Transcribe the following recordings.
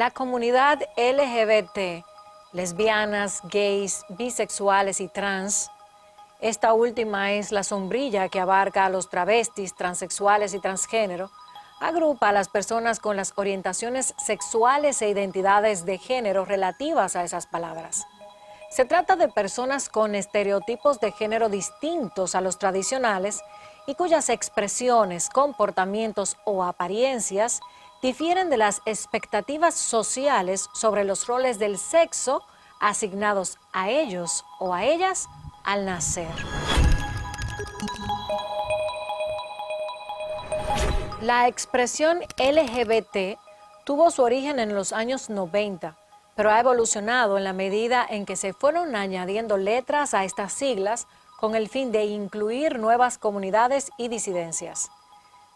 La comunidad LGBT, lesbianas, gays, bisexuales y trans, esta última es la sombrilla que abarca a los travestis, transexuales y transgénero, agrupa a las personas con las orientaciones sexuales e identidades de género relativas a esas palabras. Se trata de personas con estereotipos de género distintos a los tradicionales y cuyas expresiones, comportamientos o apariencias difieren de las expectativas sociales sobre los roles del sexo asignados a ellos o a ellas al nacer. La expresión LGBT tuvo su origen en los años 90, pero ha evolucionado en la medida en que se fueron añadiendo letras a estas siglas con el fin de incluir nuevas comunidades y disidencias.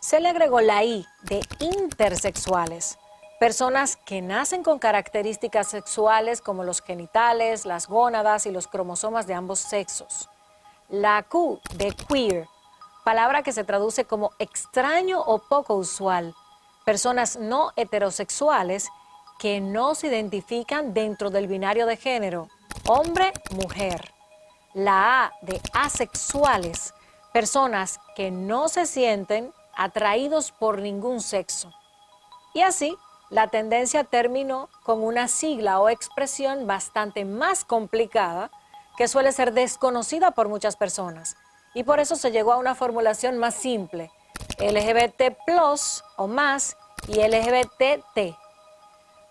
Se le agregó la I de intersexuales, personas que nacen con características sexuales como los genitales, las gónadas y los cromosomas de ambos sexos. La Q de queer, palabra que se traduce como extraño o poco usual, personas no heterosexuales que no se identifican dentro del binario de género, hombre-mujer. La A de asexuales, personas que no se sienten atraídos por ningún sexo. Y así, la tendencia terminó con una sigla o expresión bastante más complicada que suele ser desconocida por muchas personas. Y por eso se llegó a una formulación más simple, LGBT plus o más y LGBTT.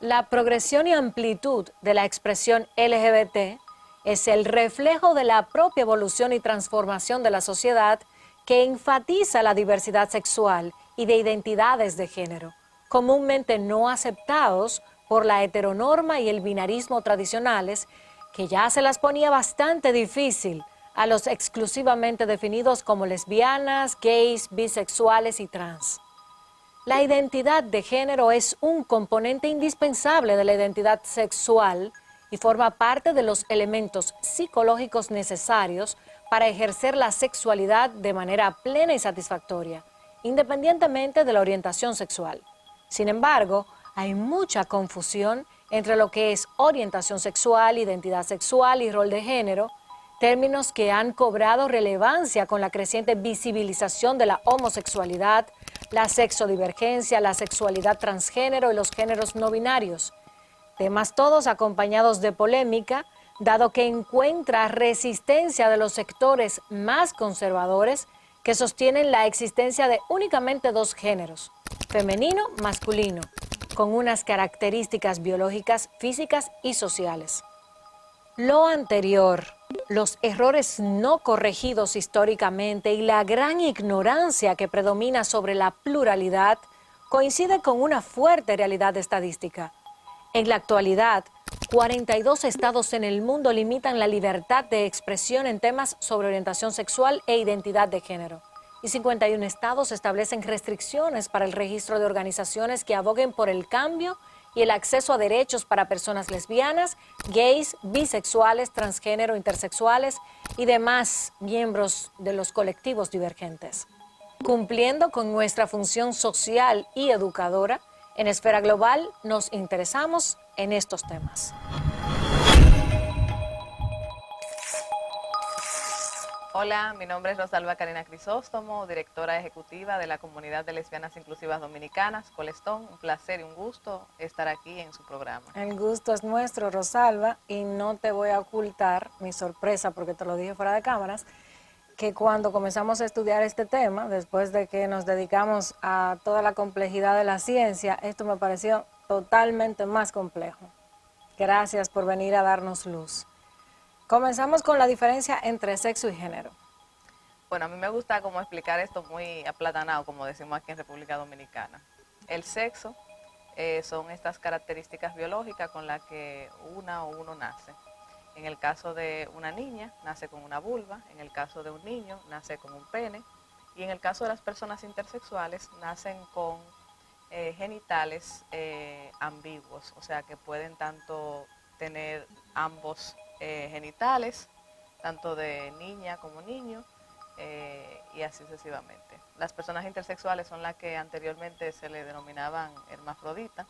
La progresión y amplitud de la expresión LGBT es el reflejo de la propia evolución y transformación de la sociedad que enfatiza la diversidad sexual y de identidades de género, comúnmente no aceptados por la heteronorma y el binarismo tradicionales, que ya se las ponía bastante difícil a los exclusivamente definidos como lesbianas, gays, bisexuales y trans. La identidad de género es un componente indispensable de la identidad sexual y forma parte de los elementos psicológicos necesarios para ejercer la sexualidad de manera plena y satisfactoria, independientemente de la orientación sexual. Sin embargo, hay mucha confusión entre lo que es orientación sexual, identidad sexual y rol de género, términos que han cobrado relevancia con la creciente visibilización de la homosexualidad, la sexodivergencia, la sexualidad transgénero y los géneros no binarios. Temas todos acompañados de polémica, dado que encuentra resistencia de los sectores más conservadores que sostienen la existencia de únicamente dos géneros, femenino, masculino, con unas características biológicas, físicas y sociales. Lo anterior, los errores no corregidos históricamente y la gran ignorancia que predomina sobre la pluralidad coincide con una fuerte realidad estadística. En la actualidad, 42 estados en el mundo limitan la libertad de expresión en temas sobre orientación sexual e identidad de género, y 51 estados establecen restricciones para el registro de organizaciones que aboguen por el cambio y el acceso a derechos para personas lesbianas, gays, bisexuales, transgénero, intersexuales y demás miembros de los colectivos divergentes. Cumpliendo con nuestra función social y educadora, en Esfera Global nos interesamos en estos temas. Hola, mi nombre es Rosalba Karina Crisóstomo, directora ejecutiva de la Comunidad de Lesbianas Inclusivas Dominicanas, Colestón. Un placer y un gusto estar aquí en su programa. El gusto es nuestro, Rosalba, y no te voy a ocultar mi sorpresa, porque te lo dije fuera de cámaras, que cuando comenzamos a estudiar este tema, después de que nos dedicamos a toda la complejidad de la ciencia, esto me pareció totalmente más complejo. Gracias por venir a darnos luz. Comenzamos con la diferencia entre sexo y género. Bueno, a mí me gusta como explicar esto muy aplatanado, como decimos aquí en República Dominicana. El sexo son estas características biológicas con las que una o uno nace. En el caso de una niña, nace con una vulva. En el caso de un niño, nace con un pene. Y en el caso de las personas intersexuales, nacen con genitales ambiguos, o sea que pueden tanto tener ambos genitales, tanto de niña como niño, y así sucesivamente. Las personas intersexuales son las que anteriormente se le denominaban hermafroditas,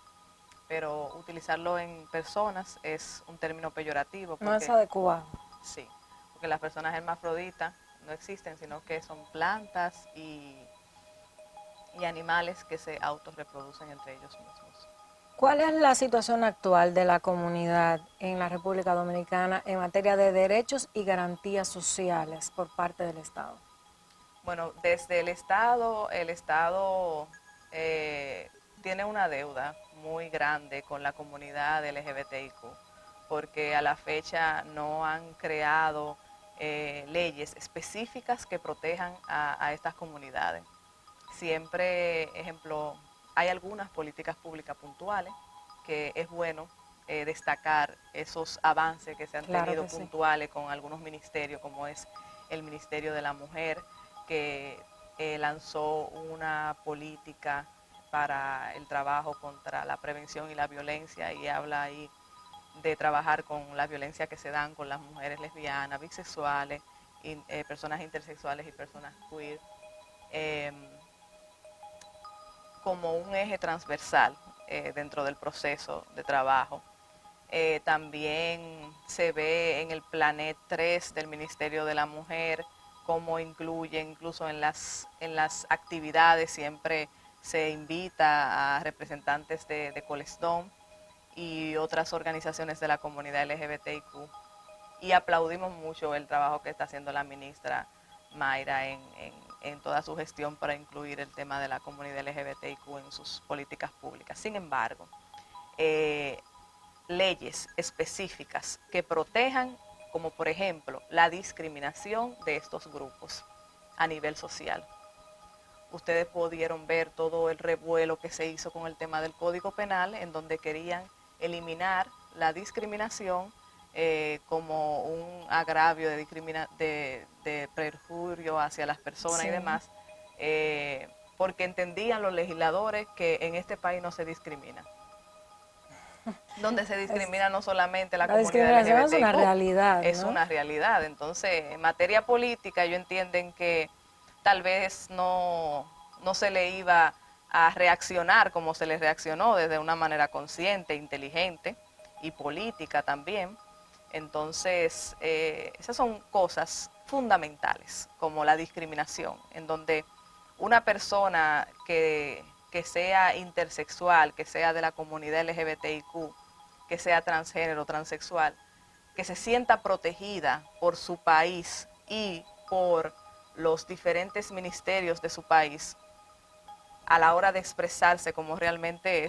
pero utilizarlo en personas es un término peyorativo. No es Porque, adecuado. sí, porque las personas hermafroditas no existen, sino que son plantas y animales que se autorreproducen entre ellos mismos. ¿Cuál es la situación actual de la comunidad en la República Dominicana en materia de derechos y garantías sociales por parte del Estado? Bueno, desde el Estado tiene una deuda muy grande con la comunidad LGBTIQ, porque a la fecha no han creado leyes específicas que protejan a estas comunidades. Siempre, ejemplo, hay algunas políticas públicas puntuales que es bueno destacar esos avances que se han Claro tenido que sí. puntuales con algunos ministerios, como es el Ministerio de la Mujer, que lanzó una política para el trabajo contra la prevención y la violencia, y habla ahí de trabajar con la violencia que se dan con las mujeres lesbianas, bisexuales, personas intersexuales y personas queer, como un eje transversal dentro del proceso de trabajo. También se ve en el Planet 3 del Ministerio de la Mujer cómo incluye, incluso en las actividades, siempre se invita a representantes de Colestón y otras organizaciones de la comunidad LGBTIQ. Y aplaudimos mucho el trabajo que está haciendo la ministra Mayra en toda su gestión para incluir el tema de la comunidad LGBTIQ en sus políticas públicas. Sin embargo, leyes específicas que protejan, como por ejemplo la discriminación de estos grupos a nivel social. Ustedes pudieron ver todo el revuelo que se hizo con el tema del Código Penal, en donde querían eliminar la discriminación como un agravio de perjurio hacia las personas, sí, y demás, porque entendían los legisladores que en este país no se discrimina. Donde se discrimina no solamente la comunidad LGBTIQ, es una realidad, ¿no? Es una realidad. Entonces, en materia política, ellos entienden que tal vez no se le iba a reaccionar como se les reaccionó, desde una manera consciente, inteligente y política también. Entonces, esas son cosas fundamentales, como la discriminación, en donde una persona que sea intersexual, que sea de la comunidad LGBTIQ, que sea transgénero, transexual, que se sienta protegida por su país y por los diferentes ministerios de su país a la hora de expresarse como realmente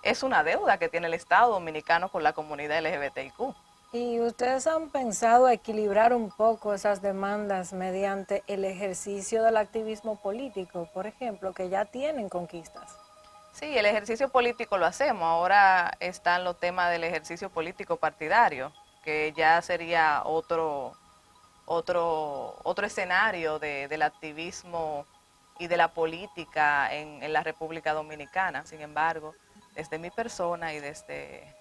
es una deuda que tiene el Estado dominicano con la comunidad LGBTIQ. ¿Y ustedes han pensado equilibrar un poco esas demandas mediante el ejercicio del activismo político, por ejemplo, que ya tienen conquistas? Sí, el ejercicio político lo hacemos. Ahora están los temas del ejercicio político partidario, que ya sería otro escenario del activismo y de la política en la República Dominicana. Sin embargo, desde mi persona y desde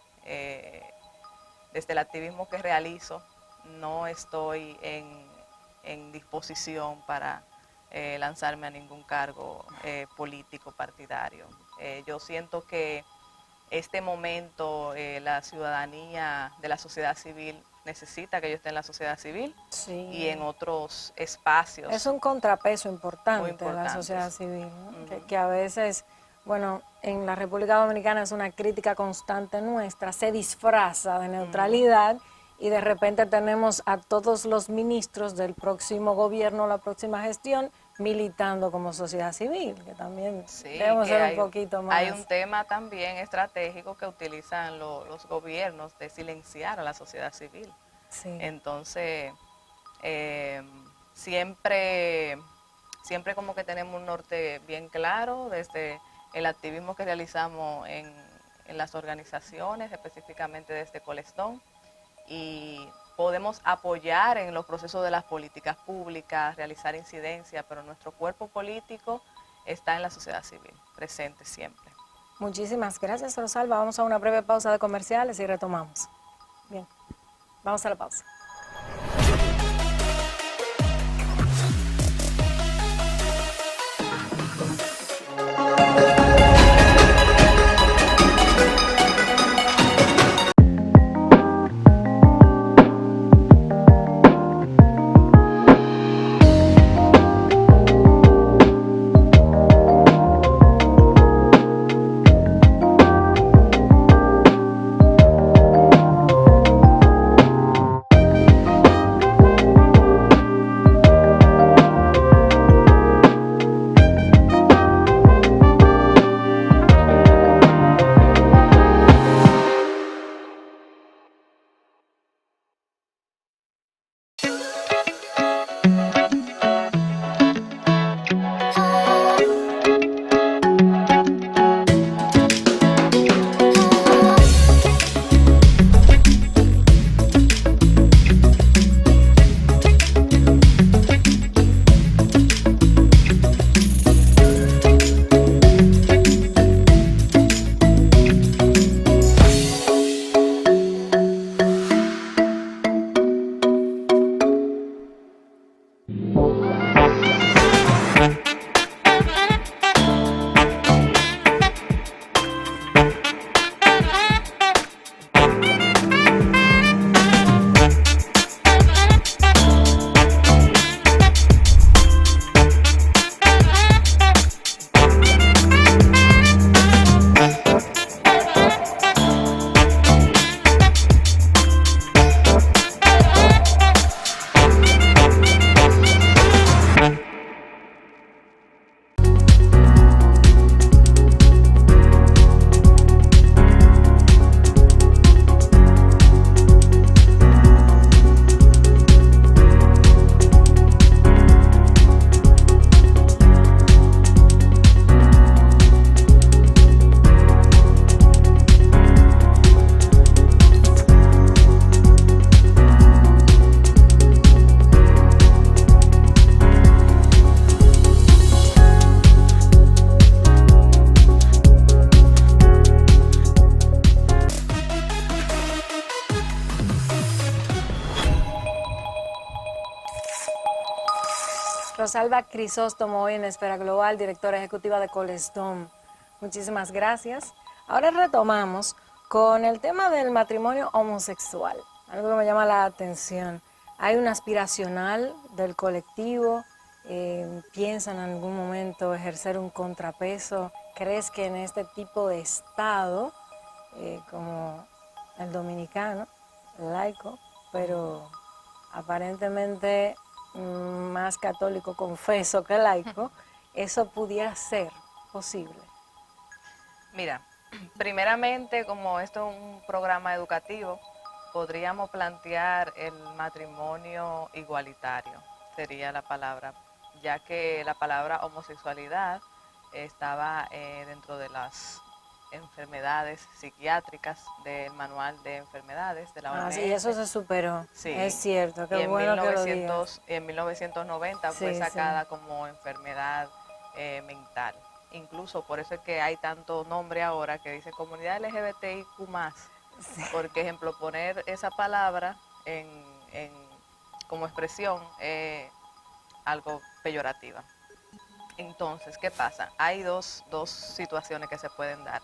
el activismo que realizo, no estoy en disposición para lanzarme a ningún cargo político partidario. Yo siento que este momento la ciudadanía de la sociedad civil necesita que yo esté en la sociedad civil, sí, y en otros espacios. Es un contrapeso importante en la sociedad civil, ¿no? que a veces, bueno, en la República Dominicana es una crítica constante nuestra, se disfraza de neutralidad y de repente tenemos a todos los ministros del próximo gobierno, la próxima gestión, militando como sociedad civil, que también debemos ser un poquito más. Hay un tema también estratégico que utilizan los gobiernos de silenciar a la sociedad civil. Sí. Entonces, siempre como que tenemos un norte bien claro desde el activismo que realizamos en las organizaciones, específicamente desde Colestón, y podemos apoyar en los procesos de las políticas públicas, realizar incidencia, pero nuestro cuerpo político está en la sociedad civil, presente siempre. Muchísimas gracias, Rosalba. Vamos a una breve pausa de comerciales y retomamos. Bien, vamos a la pausa. Rosalba Crisóstomo, hoy en Esfera Global, directora ejecutiva de Colestón. Muchísimas gracias. Ahora retomamos con el tema del matrimonio homosexual, algo que me llama la atención. Hay un aspiracional del colectivo, piensa en algún momento ejercer un contrapeso. ¿Crees que en este tipo de estado, como el dominicano, laico, pero aparentemente más católico confeso que laico, eso pudiera ser posible? Mira, primeramente, como esto es un programa educativo, podríamos plantear el matrimonio igualitario, sería la palabra, ya que la palabra homosexualidad estaba dentro de las enfermedades psiquiátricas del manual de enfermedades de la Ah, sí, OMS. eso se superó. Es Sí, cierto, qué y bueno que lo digas. en 1990 fue Sí, sí. sacada como enfermedad mental. Incluso por eso es que hay tanto nombre ahora que dice comunidad LGBTIQ+, Sí. porque ejemplo poner esa palabra como expresión es algo peyorativa. Entonces, ¿qué pasa? Hay dos situaciones que se pueden dar.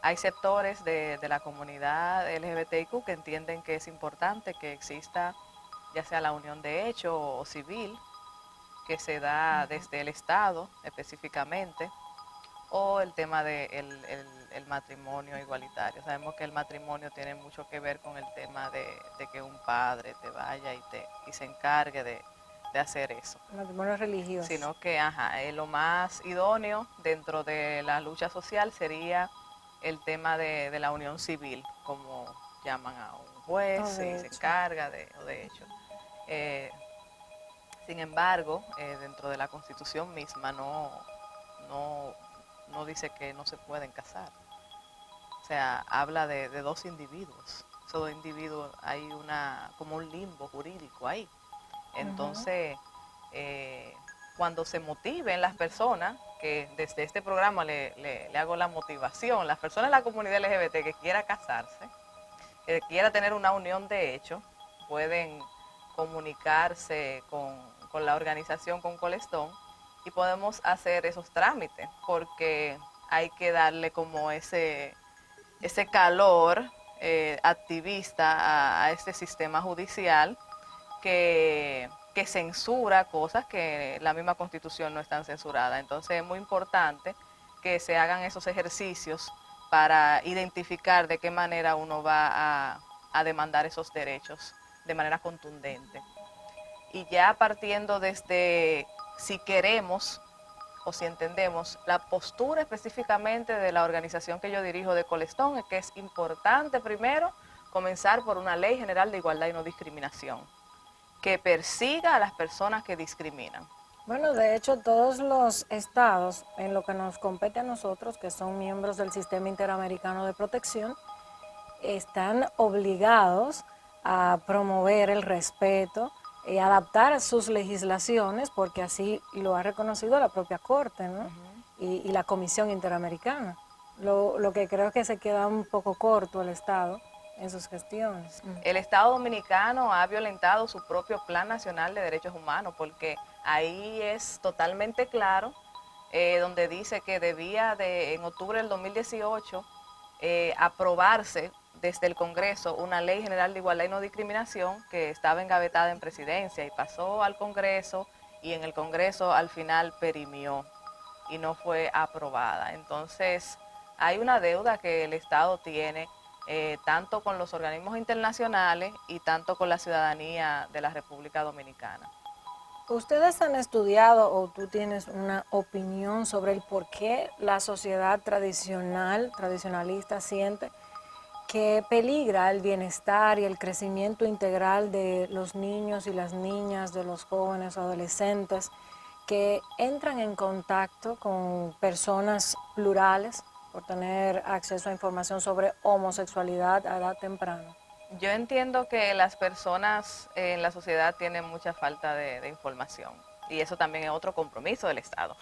Hay sectores de la comunidad LGBTIQ que entienden que es importante que exista ya sea la unión de hecho o civil, que se da desde el Estado específicamente, o el tema del el matrimonio igualitario. Sabemos que el matrimonio tiene mucho que ver con el tema de que un padre te vaya y se encargue de hacer eso. Matrimonio religioso. Sino que lo más idóneo dentro de la lucha social sería el tema de la unión civil, como llaman a un juez y se encarga o de hecho. Eh, Sin embargo, dentro de la Constitución misma no, no dice que no se pueden casar. O sea, habla de dos individuos. Esos dos individuos hay como un limbo jurídico ahí. Entonces, cuando se motiven las personas, que desde este programa le hago la motivación, las personas de la comunidad LGBT que quiera casarse, que quiera tener una unión de hecho, pueden comunicarse con la organización, con Colestón, y podemos hacer esos trámites, porque hay que darle como ese calor activista a este sistema judicial que censura cosas que la misma Constitución no están censuradas. Entonces es muy importante que se hagan esos ejercicios para identificar de qué manera uno va a demandar esos derechos de manera contundente. Y ya partiendo desde si queremos o si entendemos la postura específicamente de la organización que yo dirijo de Colestón, es que es importante primero comenzar por una ley general de igualdad y no discriminación, que persiga a las personas que discriminan. Bueno, de hecho, todos los estados, en lo que nos compete a nosotros, que son miembros del Sistema Interamericano de Protección, están obligados a promover el respeto y adaptar sus legislaciones, porque así lo ha reconocido la propia Corte, ¿no? Y la Comisión Interamericana. Lo que creo que se queda un poco corto el Estado en sus gestiones. El Estado Dominicano ha violentado su propio Plan Nacional de Derechos Humanos, porque ahí es totalmente claro, donde dice que debía en octubre del 2018 aprobarse desde el Congreso una ley general de igualdad y no discriminación que estaba engavetada en presidencia y pasó al Congreso, y en el Congreso al final perimió y no fue aprobada. Entonces hay una deuda que el Estado tiene tanto con los organismos internacionales y tanto con la ciudadanía de la República Dominicana. ¿Ustedes han estudiado o tú tienes una opinión sobre el por qué la sociedad tradicionalista siente que peligra el bienestar y el crecimiento integral de los niños y las niñas, de los jóvenes, adolescentes, que entran en contacto con personas plurales por tener acceso a información sobre homosexualidad a edad temprana? Yo entiendo que las personas en la sociedad tienen mucha falta de información, y eso también es otro compromiso del Estado,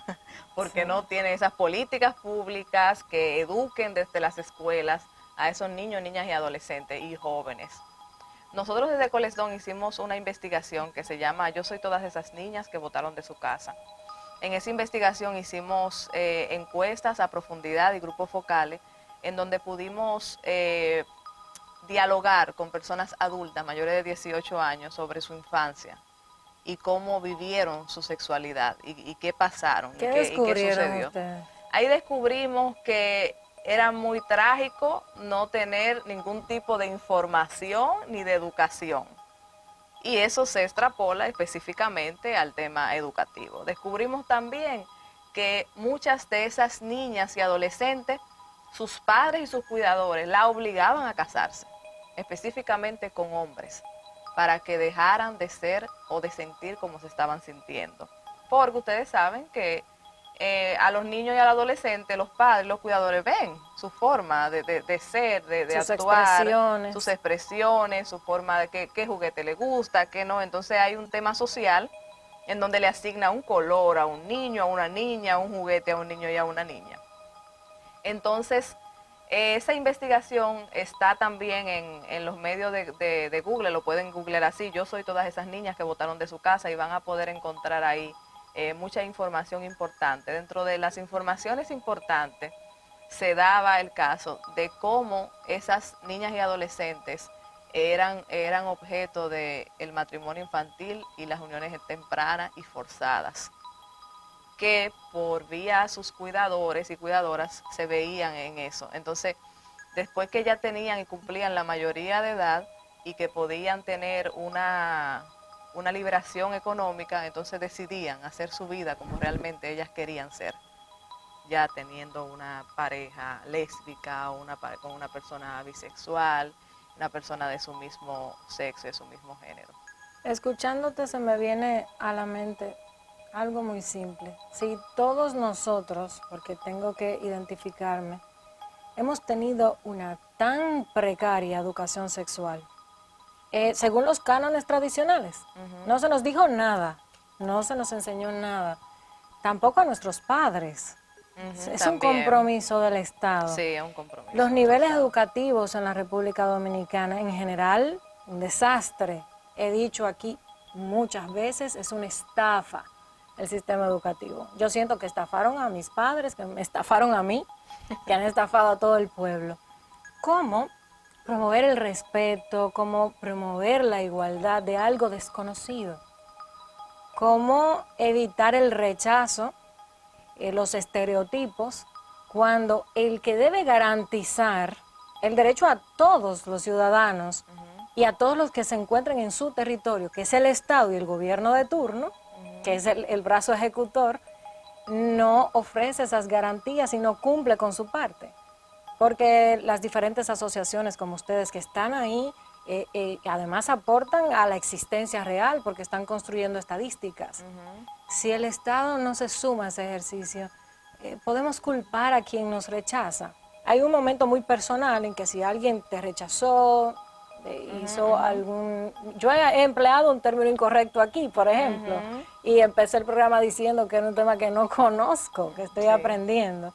porque Sí. no tiene esas políticas públicas que eduquen desde las escuelas a esos niños, niñas y adolescentes y jóvenes. Nosotros desde Colesdón hicimos una investigación que se llama Yo soy todas esas niñas que botaron de su casa. En esa investigación hicimos encuestas a profundidad y grupos focales en donde pudimos dialogar con personas adultas mayores de 18 años sobre su infancia y cómo vivieron su sexualidad y qué pasaron ¿Qué y qué descubrieron sucedió. ustedes? Ahí descubrimos que era muy trágico no tener ningún tipo de información ni de educación. Y eso se extrapola específicamente al tema educativo. Descubrimos también que muchas de esas niñas y adolescentes, sus padres y sus cuidadores la obligaban a casarse, específicamente con hombres, para que dejaran de ser o de sentir como se estaban sintiendo. Porque ustedes saben que a los niños y al adolescente, los padres, los cuidadores ven su forma de ser, de Sus actuar, sus expresiones. expresiones, su forma de qué juguete le gusta, qué no. Entonces hay un tema social en donde le asigna un color a un niño, a una niña, un juguete a un niño y a una niña. Entonces, esa investigación está también en los medios de Google, lo pueden googlear así, yo soy todas esas niñas que votaron de su casa y van a poder encontrar ahí mucha información importante. Dentro de las informaciones importantes se daba el caso de cómo esas niñas y adolescentes eran objeto del matrimonio infantil y las uniones tempranas y forzadas, que por vía sus cuidadores y cuidadoras se veían en eso. Entonces, después que ya tenían y cumplían la mayoría de edad y que podían tener una liberación económica, entonces decidían hacer su vida como realmente ellas querían ser, ya teniendo una pareja lésbica o con una persona bisexual, una persona de su mismo sexo, de su mismo género. Escuchándote se me viene a la mente algo muy simple. Si todos nosotros, porque tengo que identificarme, hemos tenido una tan precaria educación sexual, según los cánones tradicionales, no se nos dijo nada, no se nos enseñó nada, tampoco a nuestros padres. Es un También, compromiso del Estado. sí, es un compromiso Los del niveles Estado. educativos en la República Dominicana, en general, un desastre. He dicho aquí muchas veces, es una estafa el sistema educativo. Yo siento que estafaron a mis padres, que me estafaron a mí, que han estafado a todo el pueblo. ¿Cómo promover el respeto? ¿Cómo promover la igualdad de algo desconocido? ¿Cómo evitar el rechazo, los estereotipos, cuando el que debe garantizar el derecho a todos los ciudadanos y a todos los que se encuentren en su territorio, que es el Estado y el gobierno de turno, que es el brazo ejecutor, no ofrece esas garantías y no cumple con su parte? Porque las diferentes asociaciones como ustedes que están ahí, además aportan a la existencia real porque están construyendo estadísticas. Si el Estado no se suma a ese ejercicio, podemos culpar a quien nos rechaza. Hay un momento muy personal en que si alguien te rechazó, hizo algún... Yo he empleado un término incorrecto aquí, por ejemplo, y empecé el programa diciendo que era un tema que no conozco, que estoy Sí. aprendiendo.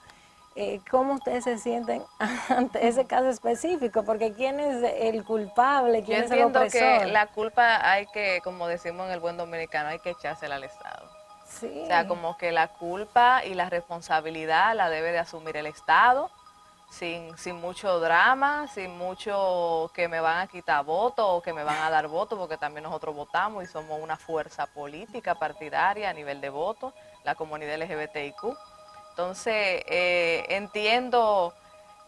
¿Cómo ustedes se sienten ante ese caso específico? Porque ¿quién es el culpable? Yo ¿Quién es el entiendo que opresor? la culpa hay que, como decimos en el buen dominicano, hay que echársela al Estado. O sea, Sí, como que la culpa y la responsabilidad la debe de asumir el Estado, sin mucho drama, sin mucho que me van a quitar votos o que me van a dar votos, porque también nosotros votamos y somos una fuerza política partidaria a nivel de votos, la comunidad LGBTIQ. Entonces, entiendo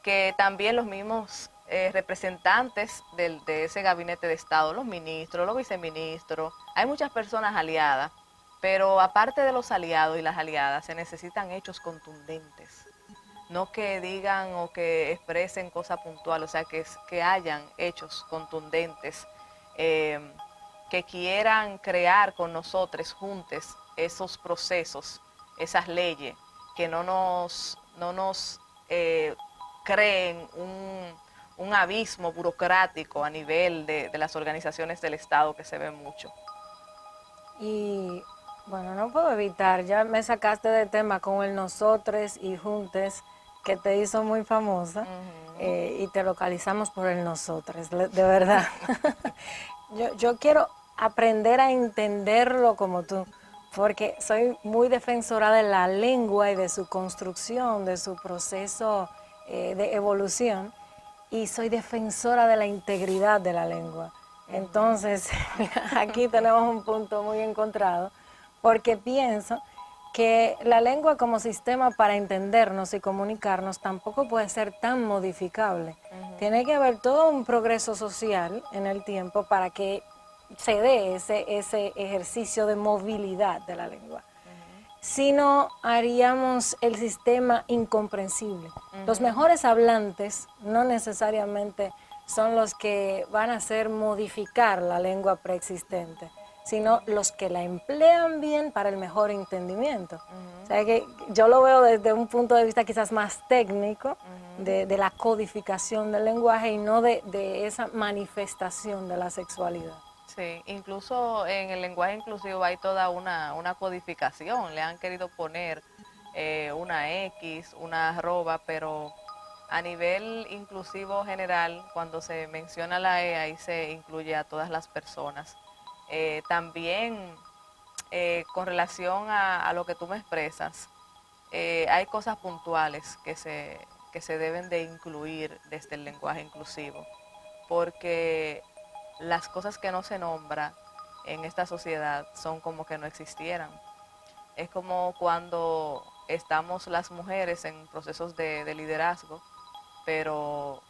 que también los mismos representantes de ese gabinete de Estado, los ministros, los viceministros, hay muchas personas aliadas, pero aparte de los aliados y las aliadas, se necesitan hechos contundentes, no que digan o que expresen cosas puntuales, o sea, que hayan hechos contundentes, eh, que quieran crear con nosotros juntos esos procesos, esas leyes, que no nos creen un abismo burocrático a nivel de las organizaciones del Estado que se ve mucho. y bueno, no puedo evitar, ya me sacaste de tema con el nosotros y juntes. que te hizo muy famosa Ujú. y te localizamos por el nosotros, de verdad. Yo quiero aprender a entenderlo como tú, porque soy muy defensora de la lengua y de su construcción, de su proceso de evolución, y soy defensora de la integridad de la lengua. Entonces, aquí tenemos un punto muy encontrado, porque pienso que la lengua como sistema para entendernos y comunicarnos tampoco puede ser tan modificable. Tiene que haber todo un progreso social en el tiempo para que se dé ese ejercicio de movilidad de la lengua. Si no, haríamos el sistema incomprensible. Los mejores hablantes no necesariamente son los que van a hacer modificar la lengua preexistente, sino los que la emplean bien para el mejor entendimiento. O sea que yo lo veo desde un punto de vista quizás más técnico, de la codificación del lenguaje y no de esa manifestación de la sexualidad. Sí, incluso en el lenguaje inclusivo hay toda una codificación. Le han querido poner una X, una arroba, pero a nivel inclusivo general, cuando se menciona la E, ahí se incluye a todas las personas. También con relación a lo que tú me expresas, hay cosas puntuales que se deben de incluir desde el lenguaje inclusivo, porque las cosas que no se nombra en esta sociedad son como que no existieran. Es como cuando estamos las mujeres en procesos de liderazgo, pero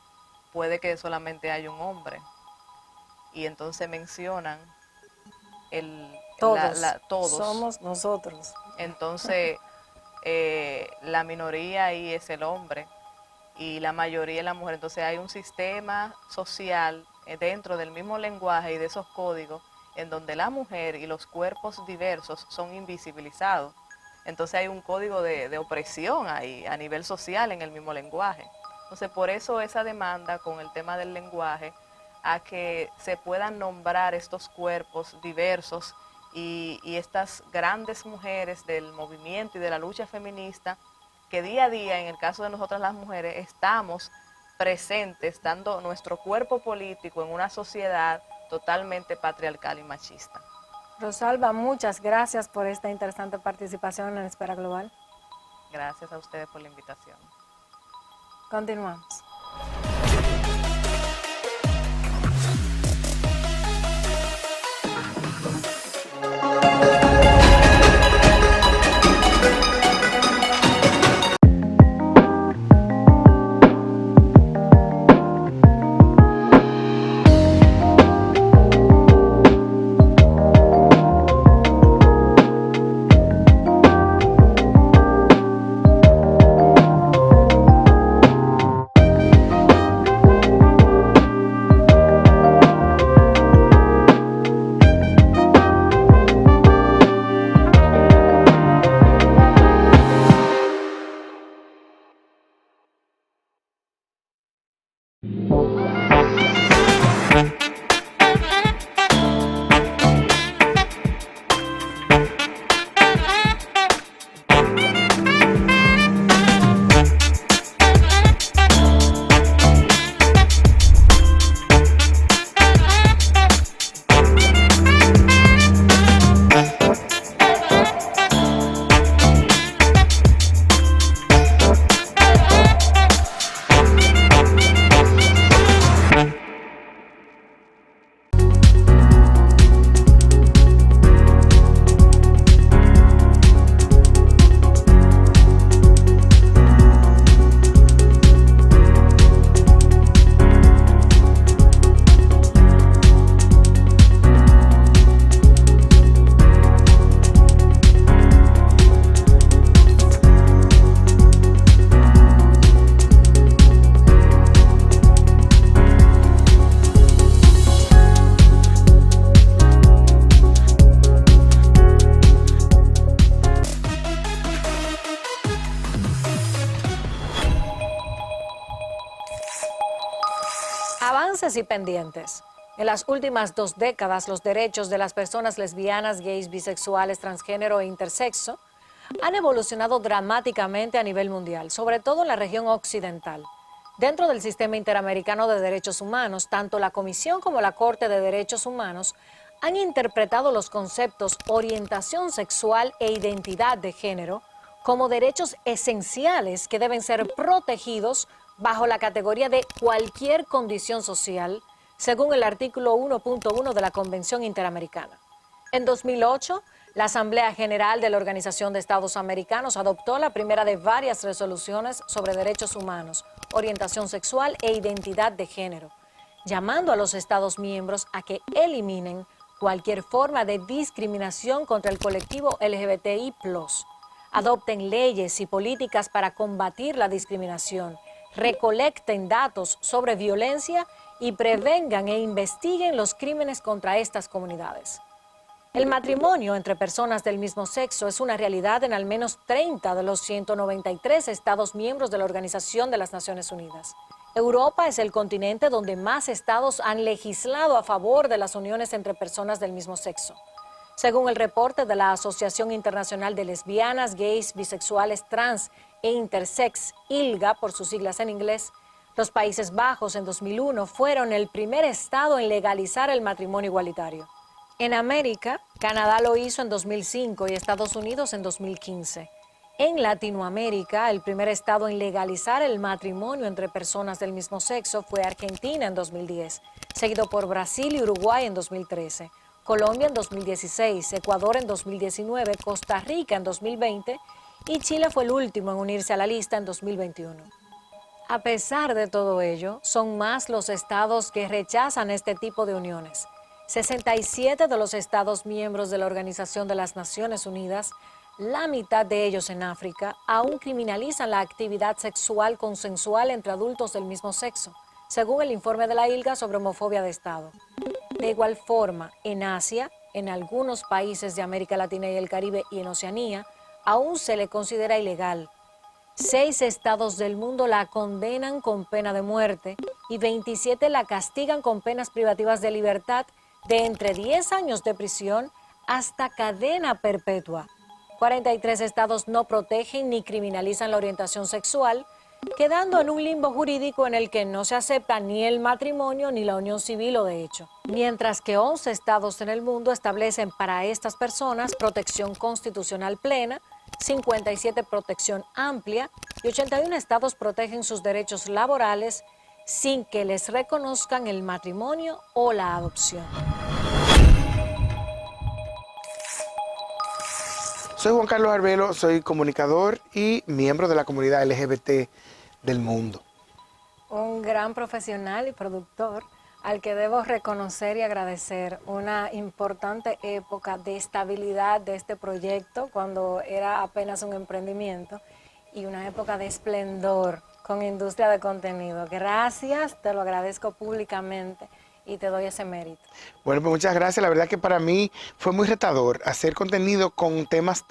puede que solamente haya un hombre y entonces mencionan todos. Somos nosotros. Entonces la minoría ahí es el hombre y la mayoría es la mujer. Entonces hay un sistema social dentro del mismo lenguaje y de esos códigos en donde la mujer y los cuerpos diversos son invisibilizados. Entonces hay un código de opresión ahí a nivel social en el mismo lenguaje. Entonces por eso esa demanda con el tema del lenguaje a que se puedan nombrar estos cuerpos diversos y estas grandes mujeres del movimiento y de la lucha feminista que día a día, en el caso de nosotras las mujeres, estamos presentes dando nuestro cuerpo político en una sociedad totalmente patriarcal y machista. Rosalba, muchas gracias por esta interesante participación en Espera Global. Gracias a ustedes por la invitación. Continuamos. Avances y pendientes. En las últimas 2 décadas, los derechos de las personas lesbianas, gays, bisexuales, transgénero e intersexo han evolucionado dramáticamente a nivel mundial, sobre todo en la región occidental. Dentro del sistema interamericano de derechos humanos, tanto la Comisión como la Corte de Derechos Humanos han interpretado los conceptos orientación sexual e identidad de género como derechos esenciales que deben ser protegidos bajo la categoría de cualquier condición social, según el artículo 1.1 de la Convención Interamericana. En 2008, la Asamblea General de la Organización de Estados Americanos adoptó la primera de varias resoluciones sobre derechos humanos, orientación sexual e identidad de género, llamando a los Estados miembros a que eliminen cualquier forma de discriminación contra el colectivo LGBTI+, adopten leyes y políticas para combatir la discriminación, recolecten datos sobre violencia y prevengan e investiguen los crímenes contra estas comunidades. El matrimonio entre personas del mismo sexo es una realidad en al menos 30 de los 193 Estados miembros de la Organización de las Naciones Unidas. Europa es el continente donde más estados han legislado a favor de las uniones entre personas del mismo sexo. Según el reporte de la Asociación Internacional de Lesbianas, Gays, Bisexuales, Trans e Intersex, ILGA por sus siglas en inglés, los Países Bajos en 2001 fueron el primer estado en legalizar el matrimonio igualitario. En América, Canadá lo hizo en 2005 y Estados Unidos en 2015. En Latinoamérica, el primer estado en legalizar el matrimonio entre personas del mismo sexo fue Argentina en 2010, seguido por Brasil y Uruguay en 2013, Colombia en 2016, Ecuador en 2019, Costa Rica en 2020 y Chile fue el último en unirse a la lista en 2021. A pesar de todo ello, son más los estados que rechazan este tipo de uniones. 67 de los estados miembros de la Organización de las Naciones Unidas, la mitad de ellos en África, aún criminalizan la actividad sexual consensual entre adultos del mismo sexo, según el informe de la ILGA sobre homofobia de Estado. De igual forma, en Asia, en algunos países de América Latina y el Caribe y en Oceanía, aún se le considera ilegal. 6 estados del mundo la condenan con pena de muerte y 27 la castigan con penas privativas de libertad de entre 10 años de prisión hasta cadena perpetua. 43 estados no protegen ni criminalizan la orientación sexual, quedando en un limbo jurídico en el que no se acepta ni el matrimonio ni la unión civil o de hecho. Mientras que 11 estados en el mundo establecen para estas personas protección constitucional plena, 57 protección amplia y 81 estados protegen sus derechos laborales sin que les reconozcan el matrimonio o la adopción. Soy Juan Carlos Arbelo, soy comunicador y miembro de la comunidad LGBT del mundo. Un gran profesional y productor al que debo reconocer y agradecer una importante época de estabilidad de este proyecto cuando era apenas un emprendimiento y una época de esplendor con industria de contenido. Gracias, te lo agradezco públicamente y te doy ese mérito. Bueno, pues muchas gracias. La verdad que para mí fue muy retador hacer contenido con temas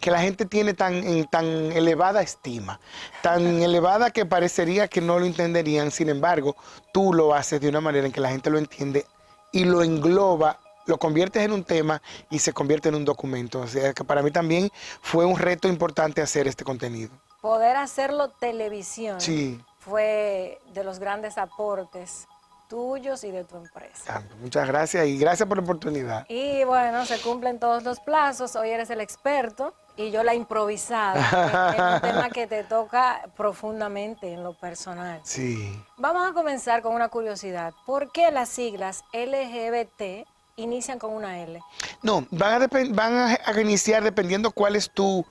que la gente tiene en tan elevada estima, tan elevada que parecería que no lo entenderían. Sin embargo, tú lo haces de una manera en que la gente lo entiende y lo engloba, lo conviertes en un tema y se convierte en un documento. O sea que para mí también fue un reto importante hacer este contenido. Poder hacerlo televisión Sí. Fue de los grandes aportes tuyos y de tu empresa. Muchas gracias y gracias por la oportunidad. Y bueno, se cumplen todos los plazos, hoy eres el experto y yo la improvisada, en un tema que te toca profundamente en lo personal. Sí. Vamos a comenzar con una curiosidad. ¿Por qué las siglas LGBT inician con una L? No, van a iniciar dependiendo cuál es tu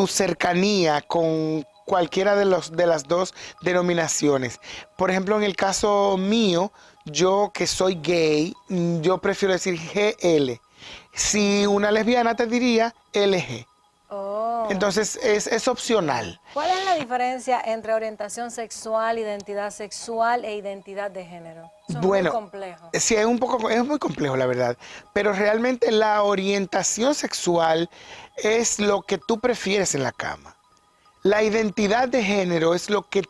cercanía con cualquiera de las dos denominaciones. Por ejemplo, en el caso mío, yo que soy gay, yo prefiero decir GL. Si una lesbiana te diría LG. Oh. Entonces es opcional. ¿Cuál es la diferencia entre orientación sexual, identidad sexual e identidad de género? Eso es muy complejo. Sí, es muy complejo, la verdad. Pero realmente la orientación sexual es lo que tú prefieres en la cama. La identidad de género es lo que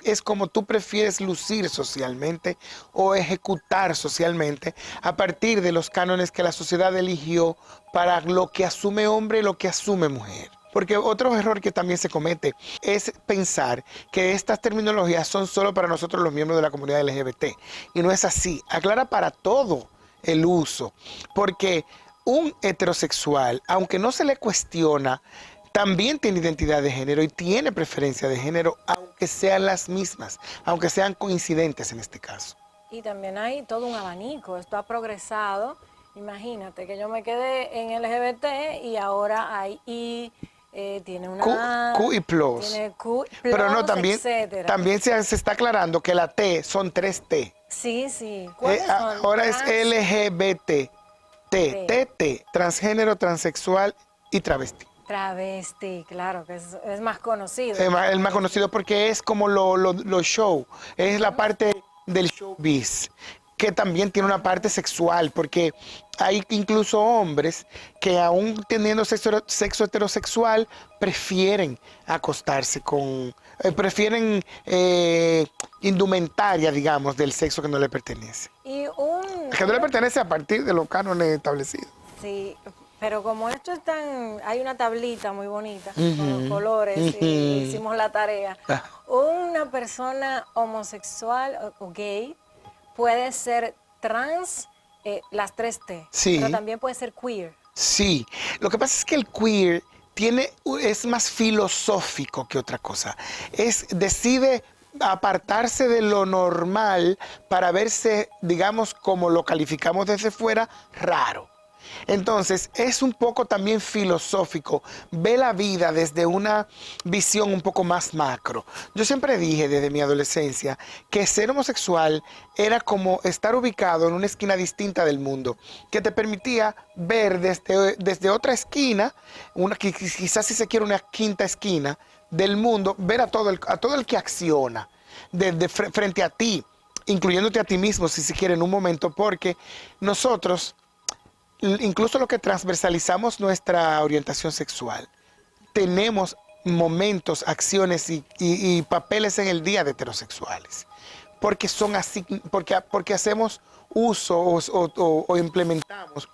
es como tú prefieres lucir socialmente o ejecutar socialmente a partir de los cánones que la sociedad eligió para lo que asume hombre y lo que asume mujer. Porque otro error que también se comete es pensar que estas terminologías son solo para nosotros los miembros de la comunidad LGBT. Y no es así. Aclara para todo el uso. Porque un heterosexual, aunque no se le cuestiona, también tiene identidad de género y tiene preferencia de género, aunque sean las mismas, aunque sean coincidentes en este caso. Y también hay todo un abanico, esto ha progresado. Imagínate que yo me quedé en LGBT y ahora hay I, tiene una Q y plus. tiene Q, Pero no, plus, también, etcétera. también se está aclarando que la T son 3 T. Sí, sí. ¿Cuáles son? Ahora es Trans- LGBT, T, transgénero, transexual y travesti. Travesti, claro, que es más conocido. El más conocido porque es como lo show, es la parte del showbiz, que también tiene una parte sexual, porque hay incluso hombres que aún teniendo sexo heterosexual prefieren acostarse con, prefieren indumentaria, digamos, del sexo que no le pertenece. Y Que no le pertenece a partir de los cánones establecidos. sí, pero como esto es tan, hay una tablita muy bonita con los colores y hicimos la tarea. Ah. Una persona homosexual o gay puede ser trans, las 3T, Sí. pero también puede ser queer. Sí, lo que pasa es que el queer es más filosófico que otra cosa. Decide apartarse de lo normal para verse, digamos, como lo calificamos desde fuera, raro. Entonces, es un poco también filosófico, ve la vida desde una visión un poco más macro. Yo siempre dije desde mi adolescencia que ser homosexual era como estar ubicado en una esquina distinta del mundo, que te permitía ver desde otra esquina, quizás si se quiere una quinta esquina del mundo, ver a todo el que acciona frente a ti, incluyéndote a ti mismo si se quiere en un momento, porque nosotros incluso lo que transversalizamos nuestra orientación sexual, tenemos momentos, acciones y papeles en el día de heterosexuales. Porque son así, porque hacemos uso o implementamos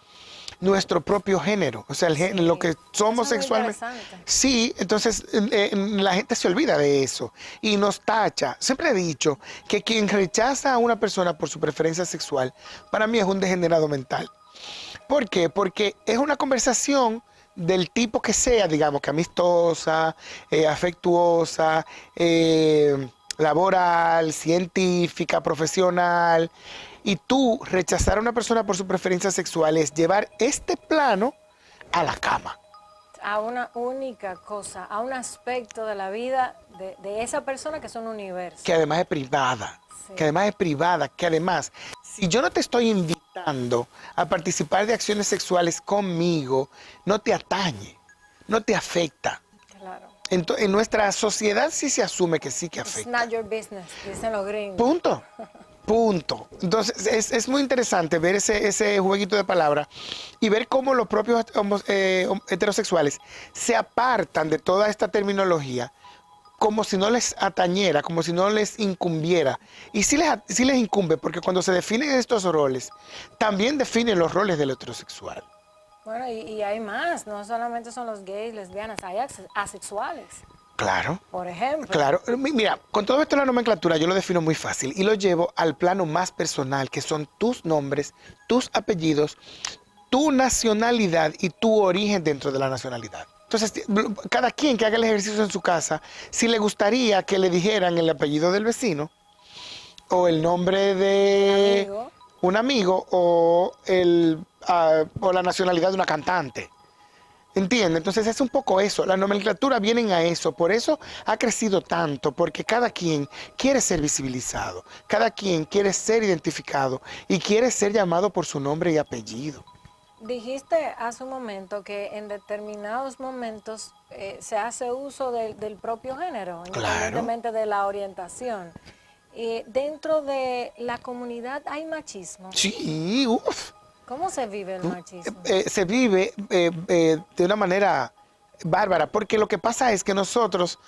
nuestro propio género, o sea, lo que somos Eso es muy sexualmente. interesante. Sí, entonces la gente se olvida de eso y nos tacha. Siempre he dicho que quien rechaza a una persona por su preferencia sexual, para mí es un degenerado mental. ¿Por qué? Porque es una conversación del tipo que sea, digamos, que amistosa, afectuosa, laboral, científica, profesional. Y tú rechazar a una persona por su preferencia sexual es llevar este plano a la cama. A una única cosa, a un aspecto de la vida de esa persona que es un universo. Que además es privada. Sí. Que además es privada. Que además, si yo no te estoy invitando a participar de acciones sexuales conmigo, no te atañe, no te afecta. Claro. En nuestra sociedad sí se asume que sí que It's afecta. not your business, dicen los gringos. Punto. Punto. Entonces es muy interesante ver ese jueguito de palabras y ver cómo los propios heterosexuales se apartan de toda esta terminología como si no les atañera, como si no les incumbiera. Y sí les incumbe, porque cuando se definen estos roles, también definen los roles del heterosexual. Bueno, y hay más, no solamente son los gays, lesbianas, hay asexuales, Claro. por ejemplo. Claro, mira, con todo esto de la nomenclatura yo lo defino muy fácil y lo llevo al plano más personal, que son tus nombres, tus apellidos, tu nacionalidad y tu origen dentro de la nacionalidad. Entonces, cada quien que haga el ejercicio en su casa, si le gustaría que le dijeran el apellido del vecino o el nombre de un amigo o la nacionalidad de una cantante. ¿Entiende? Entonces es un poco eso, la nomenclatura viene a eso, por eso ha crecido tanto, porque cada quien quiere ser visibilizado, cada quien quiere ser identificado y quiere ser llamado por su nombre y apellido. Dijiste hace un momento que en determinados momentos se hace uso del propio género, independientemente de la orientación. Dentro de la comunidad hay machismo. Sí, uff. ¿Cómo se vive el machismo? Se vive de una manera Bárbara, porque lo que pasa es que nosotros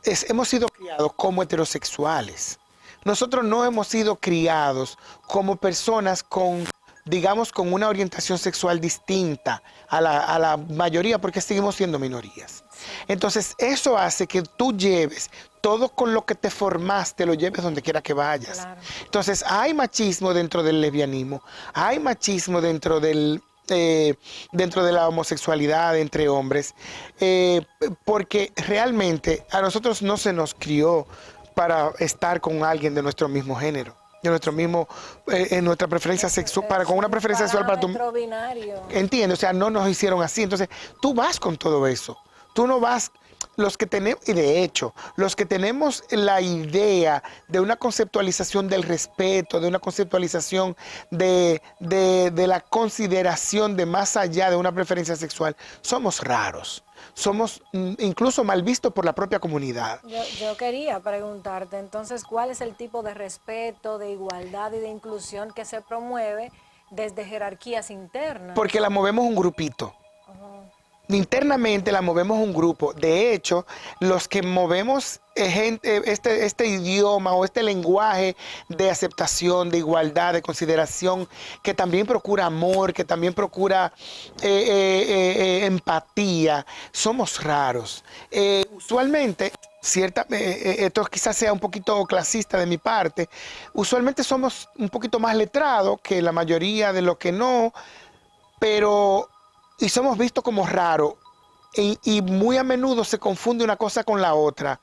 hemos sido criados como heterosexuales. Nosotros no hemos sido criados como personas con, digamos, con una orientación sexual distinta a la mayoría, porque seguimos siendo minorías. Entonces, eso hace que tú lleves todo con lo que te formaste, lo lleves donde quiera que vayas. Claro. Entonces, hay machismo dentro del lesbianismo, hay machismo dentro de la homosexualidad entre hombres, porque realmente a nosotros no se nos crió para estar con alguien de nuestro mismo género, de nuestro mismo, en nuestra preferencia sexual, para con una preferencia sexual para tu... Parámetro binario. ¿Entiendes? O sea, no nos hicieron así. Entonces, tú vas con todo eso. Tú no vas... Los que tenemos, y de hecho, los que tenemos la idea de una conceptualización del respeto, de una conceptualización de la consideración de más allá de una preferencia sexual, somos raros. Somos incluso mal vistos por la propia comunidad. Yo quería preguntarte, entonces, ¿cuál es el tipo de respeto, de igualdad y de inclusión que se promueve desde jerarquías internas? Porque la movemos un grupito. Internamente la movemos un grupo. De hecho, los que movemos este idioma o este lenguaje de aceptación, de igualdad, de consideración, que también procura amor, que también procura empatía, somos raros. Usualmente, esto quizás sea un poquito clasista de mi parte, usualmente somos un poquito más letrados que la mayoría de los que no, pero... Y somos vistos como raros y muy a menudo se confunde una cosa con la otra.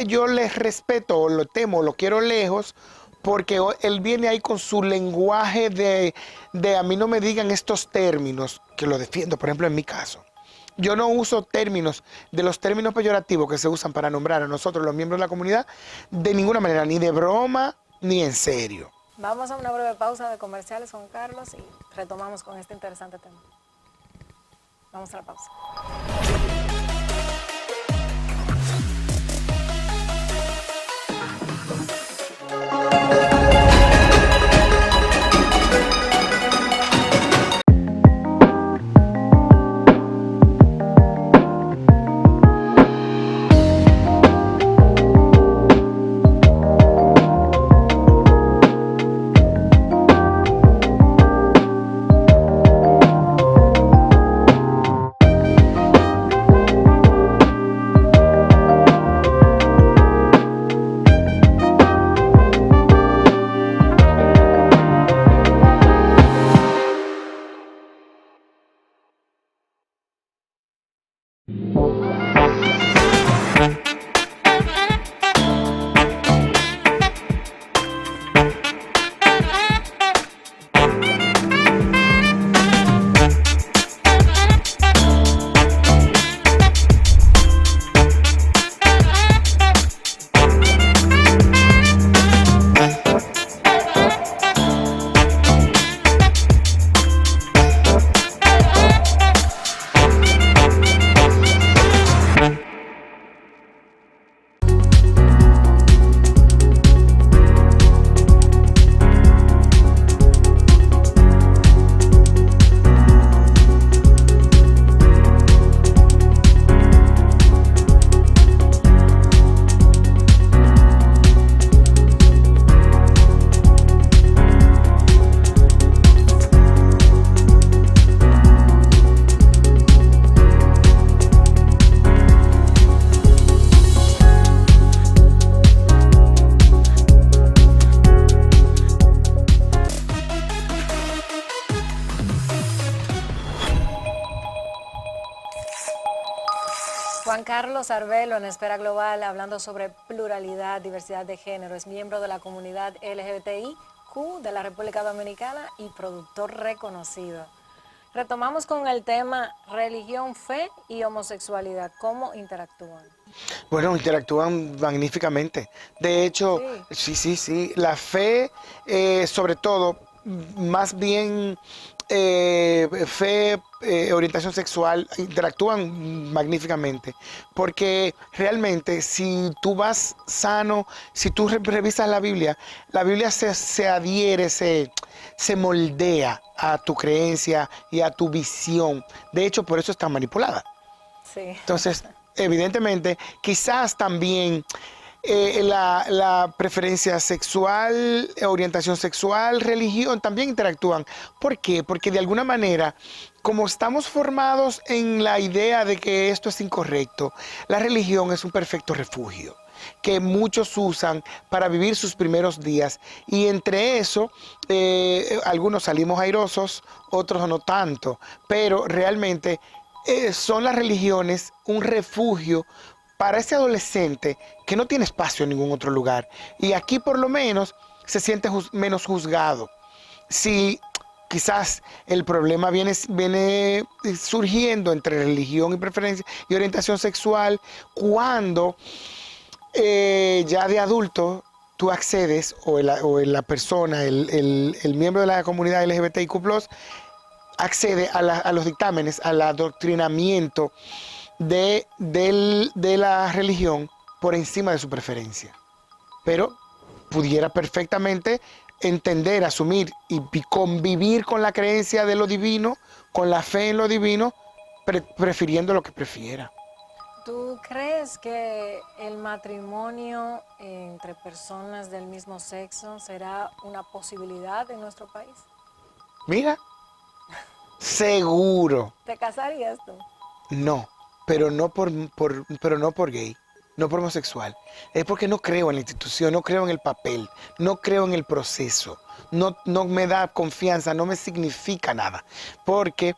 Yo les respeto, o lo temo, lo quiero lejos, porque él viene ahí con su lenguaje de a mí no me digan estos términos, que lo defiendo, por ejemplo, en mi caso. Yo no uso términos, de los términos peyorativos que se usan para nombrar a nosotros, los miembros de la comunidad, de ninguna manera, ni de broma, ni en serio. Vamos a una breve pausa de comerciales, Juan Carlos, y retomamos con este interesante tema. Vamos a la pausa. Juan Carlos Arbelo, en Esfera Global, hablando sobre pluralidad, diversidad de género. Es miembro de la comunidad LGBTIQ de la República Dominicana y productor reconocido. Retomamos con el tema religión, fe y homosexualidad. ¿Cómo interactúan? Bueno, interactúan magníficamente. De hecho, sí. La fe, sobre todo, más bien fe, orientación sexual, interactúan magníficamente. Porque realmente, si tú vas sano, si tú revisas la Biblia se adhiere, se moldea a tu creencia y a tu visión. De hecho, por eso está manipulada. Sí. Entonces, evidentemente, quizás también la preferencia sexual, orientación sexual, religión también interactúan. ¿Por qué? Porque de alguna manera, como estamos formados en la idea de que esto es incorrecto, la religión es un perfecto refugio que muchos usan para vivir sus primeros días. Y entre eso, algunos salimos airosos, otros no tanto, pero realmente son las religiones un refugio para ese adolescente que no tiene espacio en ningún otro lugar. Y aquí por lo menos se siente menos juzgado. Si quizás el problema viene surgiendo entre religión y preferencia y orientación sexual cuando ya de adulto tú accedes, o la persona, el miembro de la comunidad LGBTIQ+, accede a los dictámenes, al adoctrinamiento de la religión por encima de su preferencia. Pero pudiera perfectamente entender, asumir y convivir con la creencia de lo divino, con la fe en lo divino, prefiriendo lo que prefiera. ¿Tú crees que el matrimonio entre personas del mismo sexo será una posibilidad en nuestro país? Mira, seguro. ¿Te casarías tú? No, pero pero no por gay, no por homosexual. Es porque no creo en la institución, no creo en el papel, no creo en el proceso. No me da confianza, no me significa nada. Porque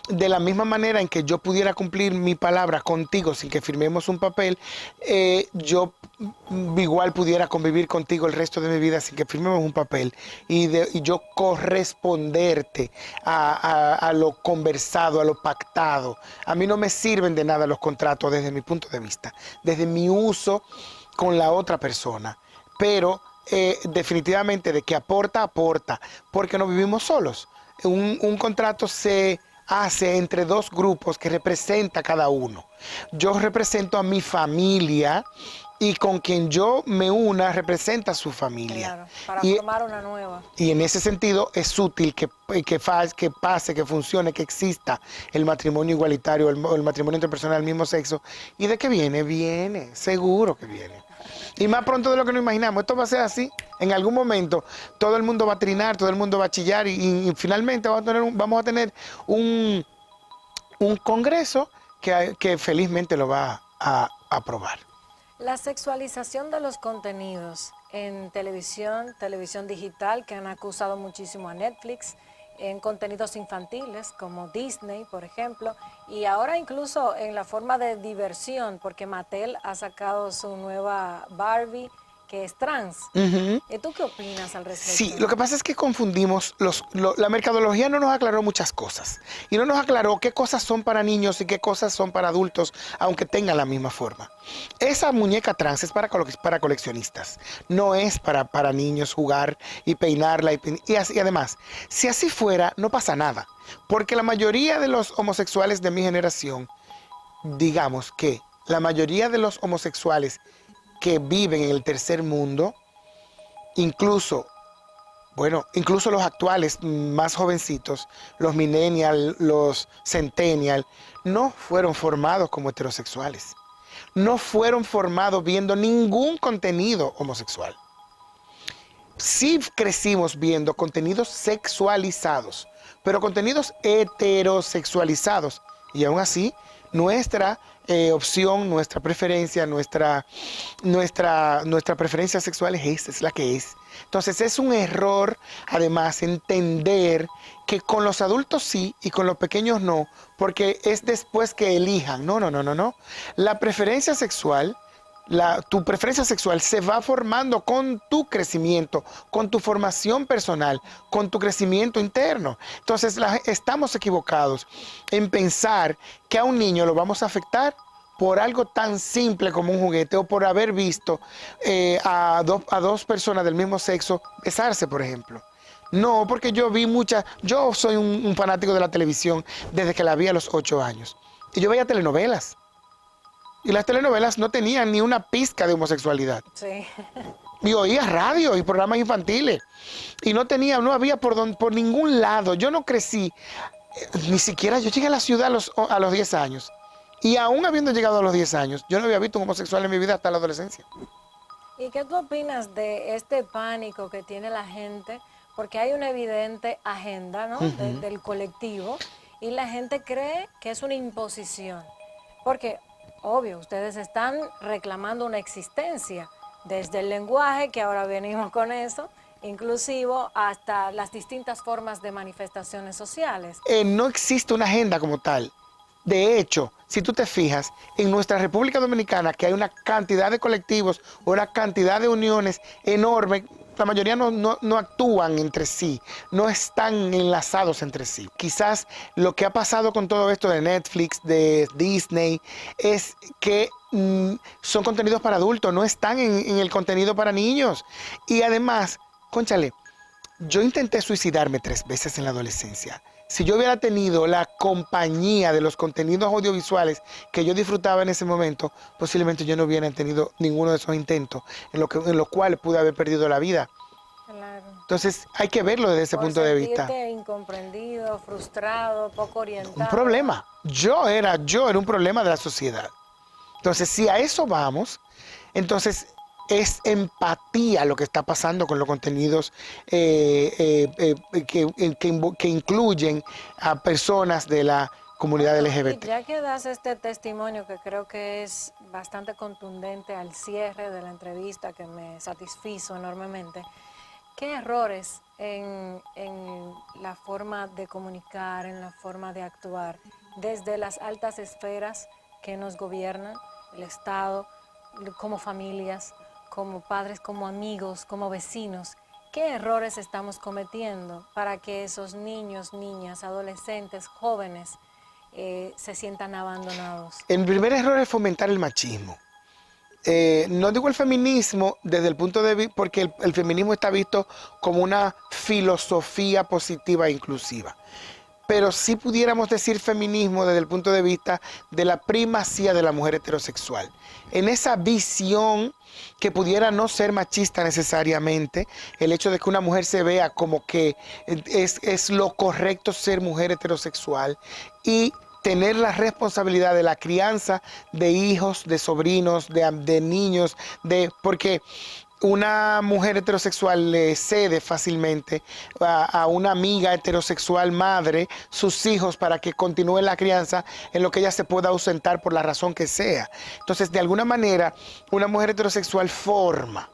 de la misma manera en que yo pudiera cumplir mi palabra contigo sin que firmemos un papel, yo igual pudiera convivir contigo el resto de mi vida sin que firmemos un papel y yo corresponderte a lo conversado, a lo pactado. A mí no me sirven de nada los contratos desde mi punto de vista, desde mi uso con la otra persona. Pero definitivamente de que aporta, porque no vivimos solos. Un contrato se hace entre dos grupos que representa cada uno. Yo represento a mi familia y con quien yo me una representa a su familia. Claro, para Y formar una nueva. y en ese sentido es útil que pase, que funcione, que exista el matrimonio igualitario, el matrimonio entre personas del mismo sexo. ¿Y de qué viene? Viene, seguro que viene. Y más pronto de lo que nos imaginamos. Esto va a ser así. En algún momento todo el mundo va a trinar, todo el mundo va a chillar y finalmente vamos a tener un congreso que felizmente lo va a aprobar. La sexualización de los contenidos en televisión digital, que han acusado muchísimo a Netflix, en contenidos infantiles como Disney, por ejemplo, y ahora incluso en la forma de diversión, porque Mattel ha sacado su nueva Barbie, que es trans. ¿Y tú qué opinas al respecto? Sí, lo que pasa es que confundimos, la mercadología no nos aclaró muchas cosas. Y no nos aclaró qué cosas son para niños y qué cosas son para adultos, aunque tengan la misma forma. Esa muñeca trans es para coleccionistas, no es para niños jugar y peinarla. Y además, si así fuera, no pasa nada. Porque la mayoría de los homosexuales de mi generación, digamos que la mayoría de los homosexuales que viven en el tercer mundo, incluso los actuales más jovencitos, los millennials, los centennials, no fueron formados como heterosexuales. No fueron formados viendo ningún contenido homosexual. Sí crecimos viendo contenidos sexualizados, pero contenidos heterosexualizados. Y aún así, nuestra opción, nuestra preferencia, nuestra preferencia sexual es la que es. Entonces es un error, además, entender que con los adultos sí y con los pequeños no, porque es después que elijan. No. La preferencia sexual, tu preferencia sexual se va formando con tu crecimiento, con tu formación personal, con tu crecimiento interno. Entonces estamos equivocados en pensar que a un niño lo vamos a afectar por algo tan simple como un juguete o por haber visto a dos personas del mismo sexo besarse, por ejemplo. No, porque yo soy un fanático de la televisión desde que la vi a los 8 años. Y yo veía telenovelas. Y las telenovelas no tenían ni una pizca de homosexualidad. Sí. Y oía radio y programas infantiles. Y no había por ningún lado. Yo no crecí, ni siquiera yo llegué a la ciudad a los 10 años. Y aún habiendo llegado a los 10 años, yo no había visto un homosexual en mi vida hasta la adolescencia. ¿Y qué tú opinas de este pánico que tiene la gente? Porque hay una evidente agenda, ¿no? Del colectivo y la gente cree que es una imposición. Porque, obvio, ustedes están reclamando una existencia, desde el lenguaje, que ahora venimos con eso, inclusivo, hasta las distintas formas de manifestaciones sociales. No existe una agenda como tal. De hecho, si tú te fijas, en nuestra República Dominicana, que hay una cantidad de colectivos, una cantidad de uniones enorme, la mayoría no actúan entre sí, no están enlazados entre sí. Quizás lo que ha pasado con todo esto de Netflix, de Disney, es que son contenidos para adultos, no están en el contenido para niños. Y además, cónchale, yo intenté suicidarme 3 veces en la adolescencia. Si yo hubiera tenido la compañía de los contenidos audiovisuales que yo disfrutaba en ese momento, posiblemente yo no hubiera tenido ninguno de esos intentos en los cuales pude haber perdido la vida. Claro. Entonces hay que verlo desde ese punto de vista. Sentirte incomprendido, frustrado, poco orientado. Un problema. Yo era un problema de la sociedad. Entonces, si a eso vamos, entonces es empatía lo que está pasando con los contenidos que incluyen a personas de la comunidad LGBT. Y ya que das este testimonio que creo que es bastante contundente al cierre de la entrevista, que me satisfizo enormemente, ¿qué errores en la forma de comunicar, en la forma de actuar, desde las altas esferas que nos gobiernan, el Estado, como familias, como padres, como amigos, como vecinos, qué errores estamos cometiendo para que esos niños, niñas, adolescentes, jóvenes se sientan abandonados? El primer error es fomentar el machismo. No digo el feminismo desde el punto de vista, porque el feminismo está visto como una filosofía positiva e inclusiva. Pero sí pudiéramos decir feminismo desde el punto de vista de la primacía de la mujer heterosexual. En esa visión que pudiera no ser machista necesariamente, el hecho de que una mujer se vea como que es lo correcto ser mujer heterosexual y tener la responsabilidad de la crianza de hijos, de sobrinos, de niños, porque una mujer heterosexual le cede fácilmente a una amiga heterosexual madre sus hijos para que continúe la crianza en lo que ella se pueda ausentar por la razón que sea. Entonces, de alguna manera, una mujer heterosexual forma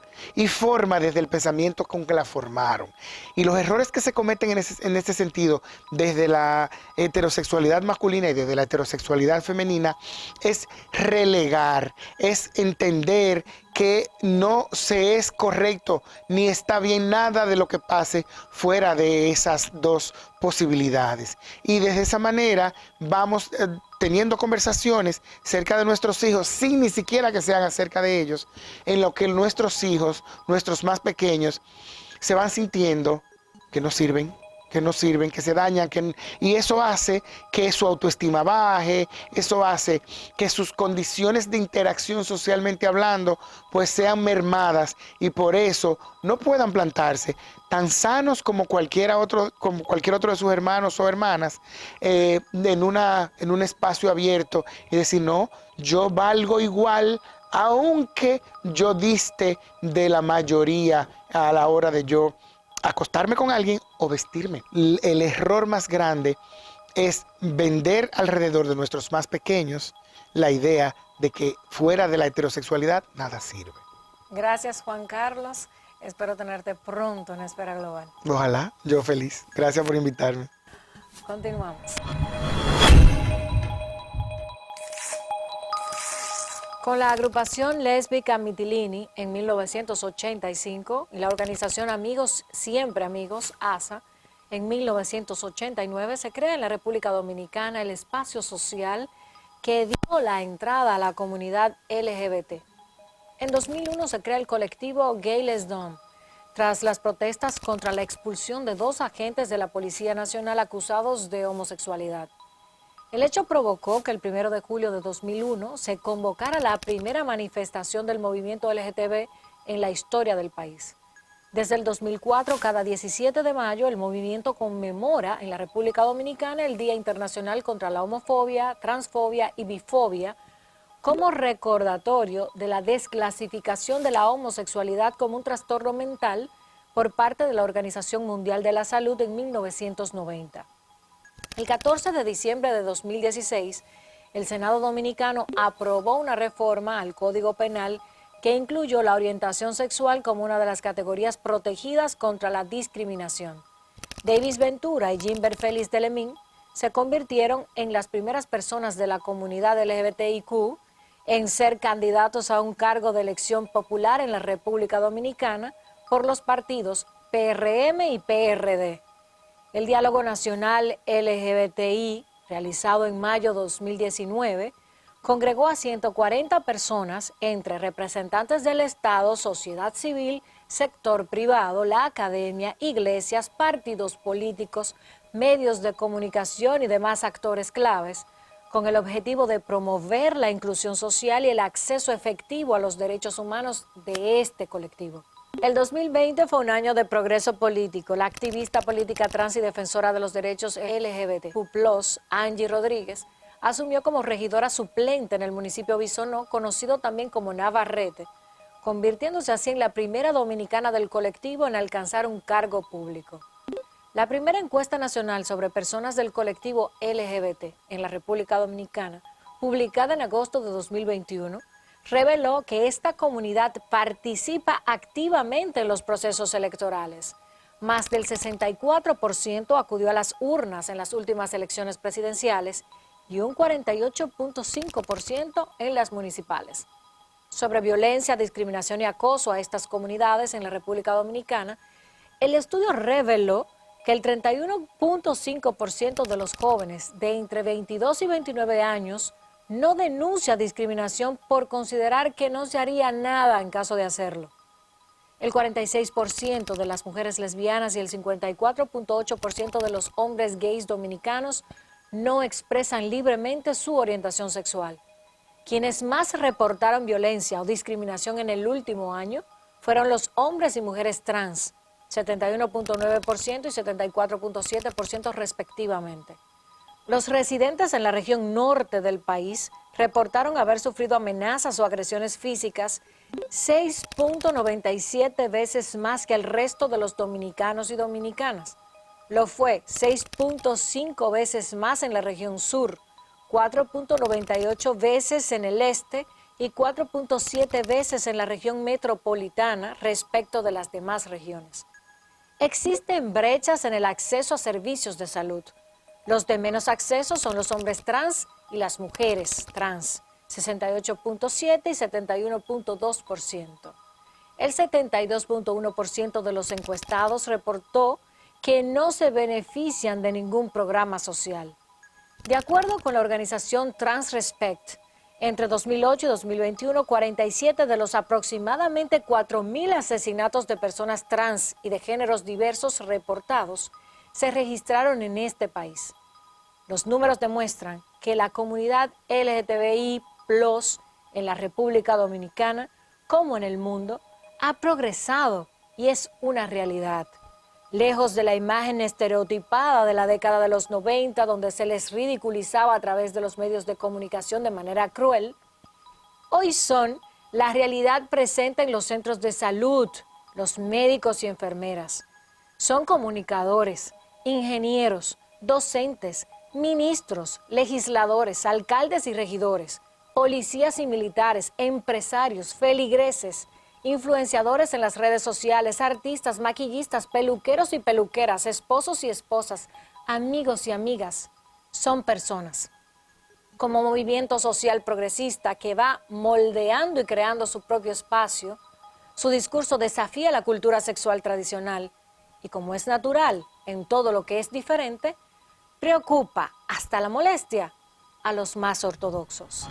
desde el pensamiento con que la formaron. Y los errores que se cometen en ese sentido, desde la heterosexualidad masculina y desde la heterosexualidad femenina, es relegar, es entender que no se es correcto ni está bien nada de lo que pase fuera de esas dos posibilidades. Y desde esa manera vamos teniendo conversaciones cerca de nuestros hijos, sin ni siquiera que sean acerca de ellos, en lo que nuestros hijos, nuestros más pequeños, se van sintiendo que no sirven, que se dañan, y eso hace que su autoestima baje, eso hace que sus condiciones de interacción socialmente hablando pues sean mermadas y por eso no puedan plantarse tan sanos como cualquier otro de sus hermanos o hermanas en un espacio abierto y decir, no, yo valgo igual aunque yo diste de la mayoría a la hora de yo acostarme con alguien o vestirme. El error más grande es vender alrededor de nuestros más pequeños la idea de que fuera de la heterosexualidad nada sirve. Gracias, Juan Carlos. Espero tenerte pronto en Esfera Global. Ojalá, yo feliz. Gracias por invitarme. Continuamos. Con la agrupación lésbica Mitilini en 1985 y la organización Amigos Siempre Amigos, ASA, en 1989 se crea en la República Dominicana el espacio social que dio la entrada a la comunidad LGBT. En 2001 se crea el colectivo Gay Les Dom, tras las protestas contra la expulsión de 2 agentes de la Policía Nacional acusados de homosexualidad. El hecho provocó que el 1 de julio de 2001 se convocara la primera manifestación del movimiento LGTB en la historia del país. Desde el 2004, cada 17 de mayo, el movimiento conmemora en la República Dominicana el Día Internacional contra la Homofobia, Transfobia y Bifobia, como recordatorio de la desclasificación de la homosexualidad como un trastorno mental por parte de la Organización Mundial de la Salud en 1990. El 14 de diciembre de 2016, el Senado Dominicano aprobó una reforma al Código Penal que incluyó la orientación sexual como una de las categorías protegidas contra la discriminación. Davis Ventura y Jimber Félix de Lemín se convirtieron en las primeras personas de la comunidad LGBTIQ en ser candidatos a un cargo de elección popular en la República Dominicana por los partidos PRM y PRD. El Diálogo Nacional LGBTI, realizado en mayo de 2019, congregó a 140 personas entre representantes del Estado, sociedad civil, sector privado, la academia, iglesias, partidos políticos, medios de comunicación y demás actores claves, con el objetivo de promover la inclusión social y el acceso efectivo a los derechos humanos de este colectivo. El 2020 fue un año de progreso político. La activista política trans y defensora de los derechos LGBTQ+, Angie Rodríguez, asumió como regidora suplente en el municipio Bisonó, conocido también como Navarrete, convirtiéndose así en la primera dominicana del colectivo en alcanzar un cargo público. La primera encuesta nacional sobre personas del colectivo LGBT en la República Dominicana, publicada en agosto de 2021, reveló que esta comunidad participa activamente en los procesos electorales. Más del 64% acudió a las urnas en las últimas elecciones presidenciales y un 48.5% en las municipales. Sobre violencia, discriminación y acoso a estas comunidades en la República Dominicana, el estudio reveló que el 31.5% de los jóvenes de entre 22 y 29 años no denuncia discriminación por considerar que no se haría nada en caso de hacerlo. El 46% de las mujeres lesbianas y el 54.8% de los hombres gays dominicanos no expresan libremente su orientación sexual. Quienes más reportaron violencia o discriminación en el último año fueron los hombres y mujeres trans, 71.9% y 74.7% respectivamente. Los residentes en la región norte del país reportaron haber sufrido amenazas o agresiones físicas 6.97 veces más que el resto de los dominicanos y dominicanas. Lo fue 6.5 veces más en la región sur, 4.98 veces en el este y 4.7 veces en la región metropolitana respecto de las demás regiones. Existen brechas en el acceso a servicios de salud. Los de menos acceso son los hombres trans y las mujeres trans, 68.7 y 71.2%. El 72.1% de los encuestados reportó que no se benefician de ningún programa social. De acuerdo con la organización TransRespect, entre 2008 y 2021, 47 de los aproximadamente 4.000 asesinatos de personas trans y de géneros diversos reportados se registraron en este país. Los números demuestran que la comunidad LGTBI+ en la República Dominicana, como en el mundo, ha progresado y es una realidad. Lejos de la imagen estereotipada de la década de los 90, donde se les ridiculizaba a través de los medios de comunicación de manera cruel, hoy son la realidad presente en los centros de salud, los médicos y enfermeras. Son comunicadores, ingenieros, docentes, ministros, legisladores, alcaldes y regidores, policías y militares, empresarios, feligreses, influenciadores en las redes sociales, artistas, maquillistas, peluqueros y peluqueras, esposos y esposas, amigos y amigas, son personas. Como movimiento social progresista que va moldeando y creando su propio espacio, su discurso desafía la cultura sexual tradicional y, como es natural en todo lo que es diferente, preocupa hasta la molestia a los más ortodoxos.